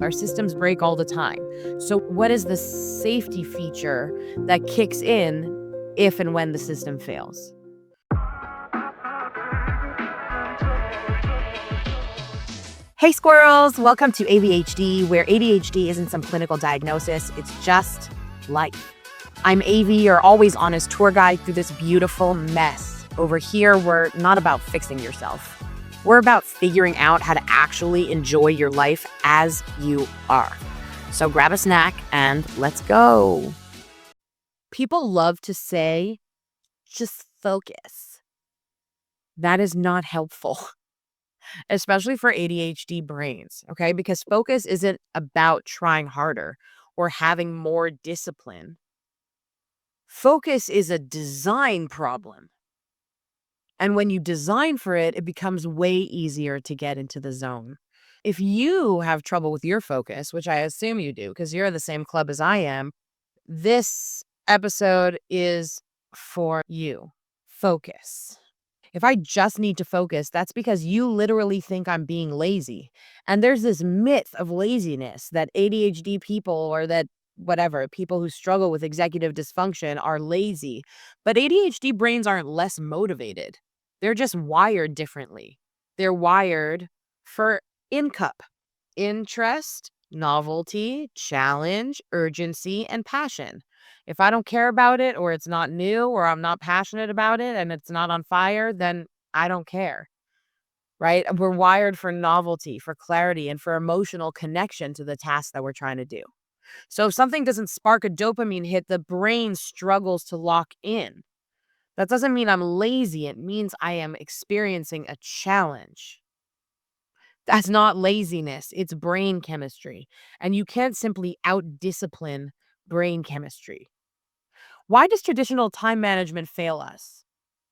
Our systems break all the time. So, what is the safety feature that kicks in if and when the system fails? Hey, squirrels! Welcome to ADHD, where ADHD isn't some clinical diagnosis, it's just life. I'm AV, your always honest tour guide through this beautiful mess. Over here, we're not about fixing yourself. We're about figuring out how to actually enjoy your life as you are. So grab a snack and let's go. People love to say, just focus. That is not helpful, especially for ADHD brains, okay? Because focus isn't about trying harder or having more discipline. Focus is a design problem. And when you design for it, it becomes way easier to get into the zone. If you have trouble with your focus, which I assume you do because you're in the same club as I am, this episode is for you. Focus. If I just need to focus, that's because you literally think I'm being lazy. And there's this myth of laziness that ADHD people or that whatever, people who struggle with executive dysfunction are lazy. But ADHD brains aren't less motivated. They're just wired differently. They're wired for income, interest, novelty, challenge, urgency, and passion. If I don't care about it or it's not new or I'm not passionate about it and it's not on fire, then I don't care, right? We're wired for novelty, for clarity, and for emotional connection to the task that we're trying to do. So if something doesn't spark a dopamine hit, the brain struggles to lock in. That doesn't mean I'm lazy. It means I am experiencing a challenge. That's not laziness. It's brain chemistry. And you can't simply out-discipline brain chemistry. Why does traditional time management fail us?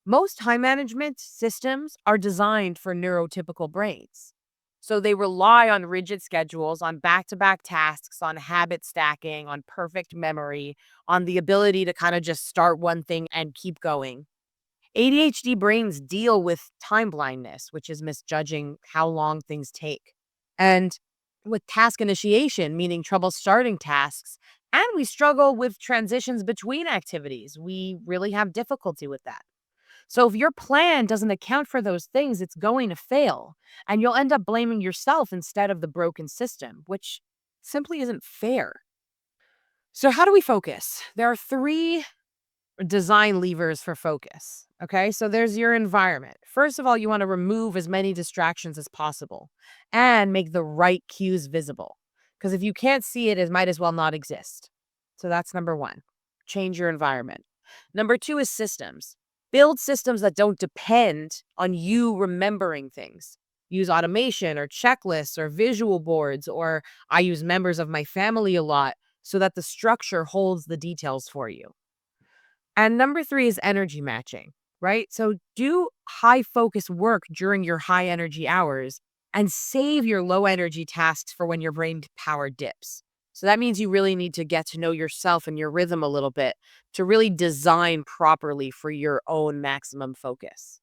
Most time management systems are designed for neurotypical brains. So they rely on rigid schedules, on back to back tasks, on habit stacking, on perfect memory, on the ability to kind of just start one thing and keep going. ADHD brains deal with time blindness, which is misjudging how long things take. And with task initiation, meaning trouble starting tasks, and we struggle with transitions between activities. We really have difficulty with that. So if your plan doesn't account for those things, it's going to fail. And you'll end up blaming yourself instead of the broken system, which simply isn't fair. So, how do we focus? There are three design levers for focus. Okay, so there's your environment. First of all, you want to remove as many distractions as possible and make the right cues visible. Because if you can't see it, it might as well not exist. So that's number one. Change your environment. Number two is systems. Build systems that don't depend on you remembering things. Use automation or checklists or visual boards, or I use members of my family a lot so that the structure holds the details for you. And number three is energy matching, right? So do high focus work during your high energy hours and save your low energy tasks for when your brain power dips. So that means you really need to get to know yourself and your rhythm a little bit to really design properly for your own maximum focus.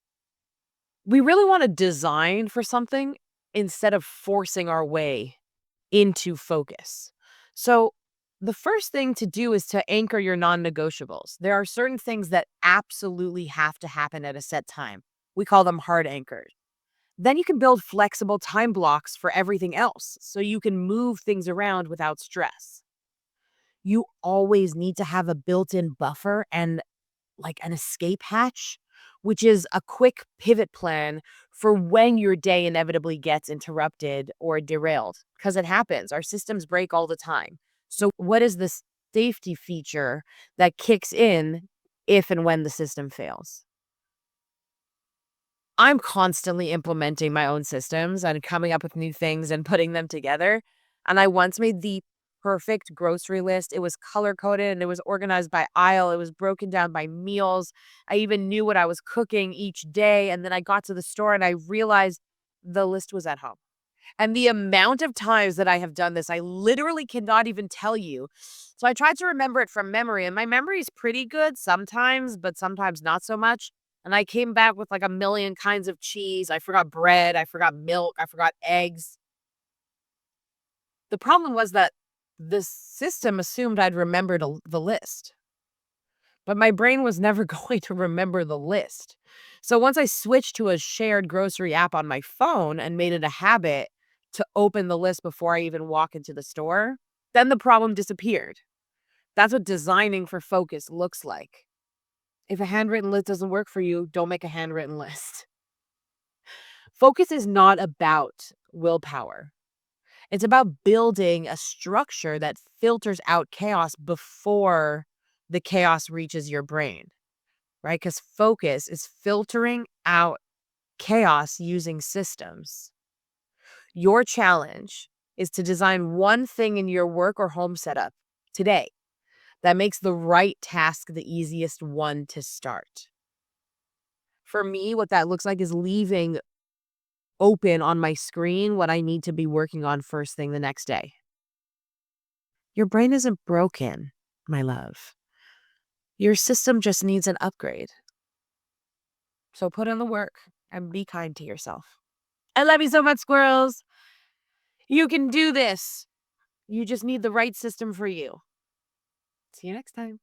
We really want to design for something instead of forcing our way into focus. So, the first thing to do is to anchor your non negotiables. There are certain things that absolutely have to happen at a set time. We call them hard anchors. Then you can build flexible time blocks for everything else so you can move things around without stress. You always need to have a built in buffer and like an escape hatch, which is a quick pivot plan for when your day inevitably gets interrupted or derailed, because it happens. Our systems break all the time. So, what is the safety feature that kicks in if and when the system fails? I'm constantly implementing my own systems and coming up with new things and putting them together. And I once made the perfect grocery list. It was color coded and it was organized by aisle. It was broken down by meals. I even knew what I was cooking each day. And then I got to the store and I realized the list was at home. And the amount of times that I have done this, I literally cannot even tell you. So I tried to remember it from memory, and my memory is pretty good sometimes, but sometimes not so much. And I came back with like a million kinds of cheese. I forgot bread. I forgot milk. I forgot eggs. The problem was that the system assumed I'd remembered the list, but my brain was never going to remember the list. So once I switched to a shared grocery app on my phone and made it a habit to open the list before I even walk into the store, then the problem disappeared. That's what designing for focus looks like. If a handwritten list doesn't work for you, don't make a handwritten list. Focus is not about willpower. It's about building a structure that filters out chaos before the chaos reaches your brain, right? Because focus is filtering out chaos using systems. Your challenge is to design one thing in your work or home setup today that makes the right task the easiest one to start. For me, what that looks like is leaving open on my screen what I need to be working on first thing the next day. Your brain isn't broken, my love. Your system just needs an upgrade. So put in the work and be kind to yourself. I love you so much, squirrels. You can do this. You just need the right system for you. See you next time.